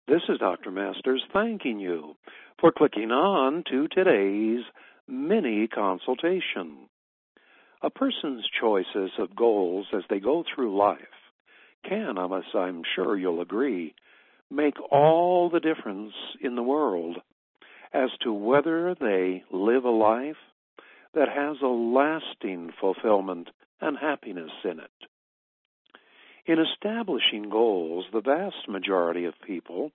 This is Dr. Masters thanking you for clicking on to today's mini consultation. A person's choices of goals as they go through life can, as I'm sure you'll agree, make all the difference in the world as to whether they live a life that has a lasting fulfillment and happiness in it. In establishing goals, the vast majority of people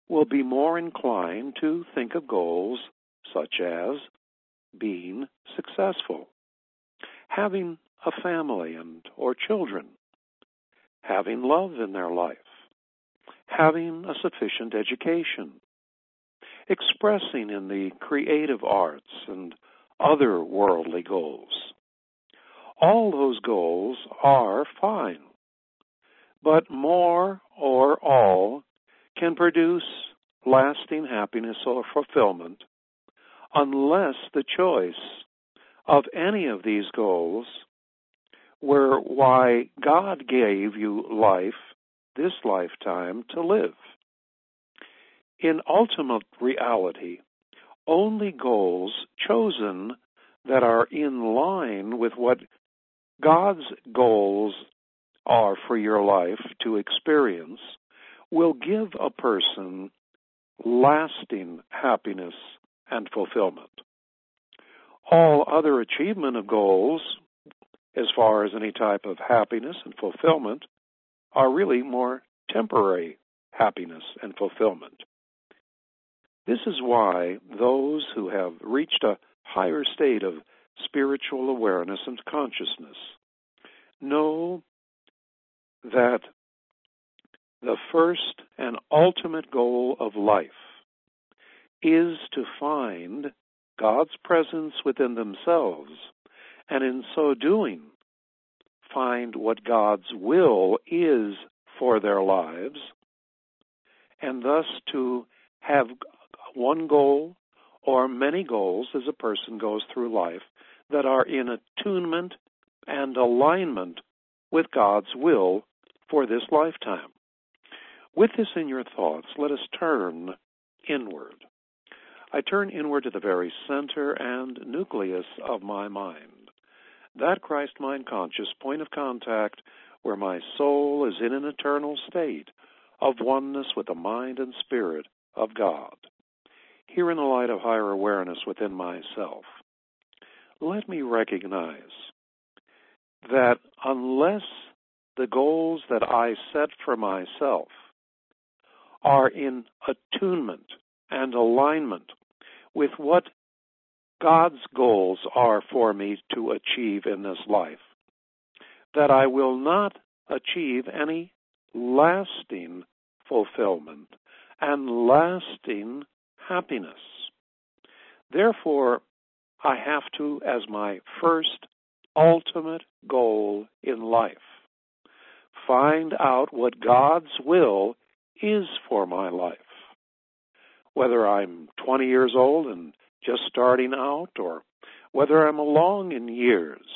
will be more inclined to think of goals such as being successful, having a family or children, having love in their life, having a sufficient education, expressing in the creative arts and other worldly goals. All those goals are fine, but more or all can produce lasting happiness or fulfillment unless the choice of any of these goals were why God gave you life, this lifetime, to live. In ultimate reality, only goals chosen that are in line with what God's goals are for your life to experience will give a person lasting happiness and fulfillment. All other achievement of goals, as far as any type of happiness and fulfillment, are really more temporary happiness and fulfillment. This is why those who have reached a higher state of spiritual awareness and consciousness know that the first and ultimate goal of life is to find God's presence within themselves, and in so doing, find what God's will is for their lives, and thus to have one goal or many goals as a person goes through life that are in attunement and alignment with God's will for this lifetime. With this in your thoughts, let us turn inward. I turn inward to the very center and nucleus of my mind, that Christ mind conscious point of contact where my soul is in an eternal state of oneness with the mind and spirit of God. Here in the light of higher awareness within myself, let me recognize that unless the goals that I set for myself are in attunement and alignment with what God's goals are for me to achieve in this life, that I will not achieve any lasting fulfillment and lasting happiness. Therefore, I have to, as my first ultimate goal in life, find out what God's will is for my life. Whether I'm 20 years old and just starting out, or whether I'm along in years,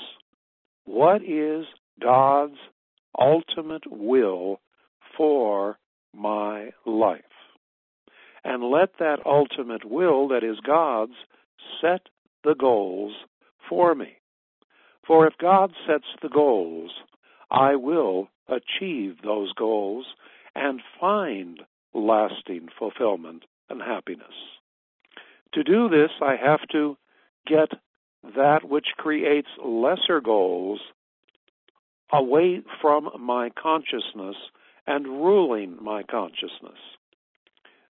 what is God's ultimate will for my life? And let that ultimate will that is God's set the goals for me. For if God sets the goals, I will achieve those goals and find lasting fulfillment and happiness. To do this, I have to get that which creates lesser goals away from my consciousness and ruling my consciousness.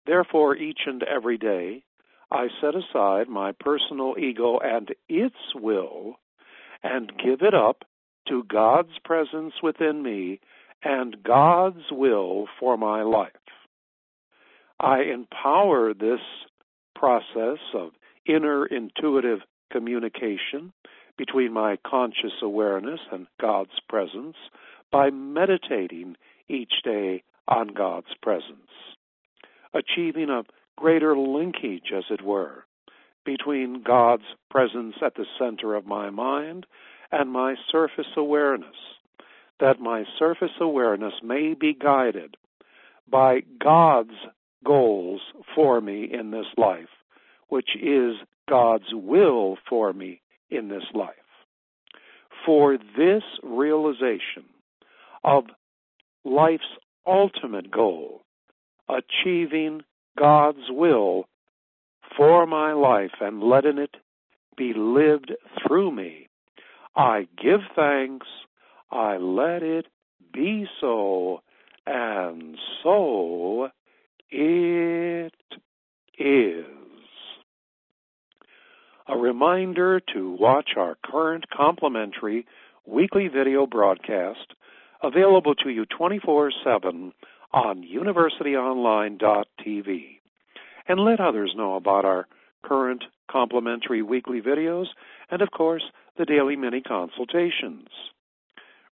Therefore, each and every day, I set aside my personal ego and its will and give it up to God's presence within me and God's will for my life. I empower this process of inner intuitive communication between my conscious awareness and God's presence by meditating each day on God's presence, achieving a greater linkage, as it were, between God's presence at the center of my mind and my surface awareness, that my surface awareness may be guided by God's goals for me in this life, which is God's will for me in this life. For this realization of life's ultimate goal, achieving God's will for my life and letting it be lived through me, I give thanks, I let it be so, and so it is. A reminder to watch our current complimentary weekly video broadcast available to you 24/7 on universityonline.tv. And let others know about our current complimentary weekly videos and, of course, the daily mini consultations.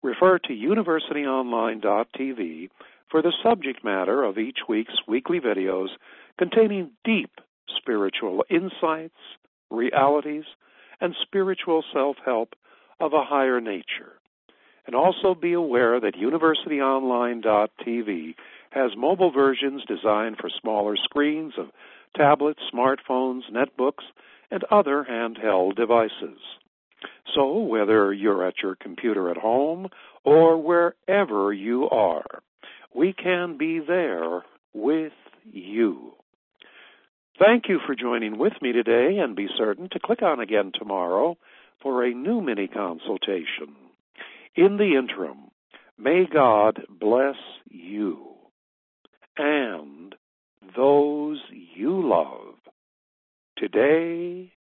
Refer to universityonline.tv for the subject matter of each week's weekly videos containing deep spiritual insights, realities, and spiritual self-help of a higher nature. And also be aware that universityonline.tv has mobile versions designed for smaller screens of tablets, smartphones, netbooks, and other handheld devices. So whether you're at your computer at home or wherever you are, we can be there with you. Thank you for joining with me today, and be certain to click on again tomorrow for a new mini consultation. In the interim, may God bless you and those you love today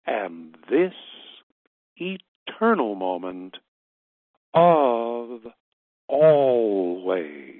and this eternal moment of always.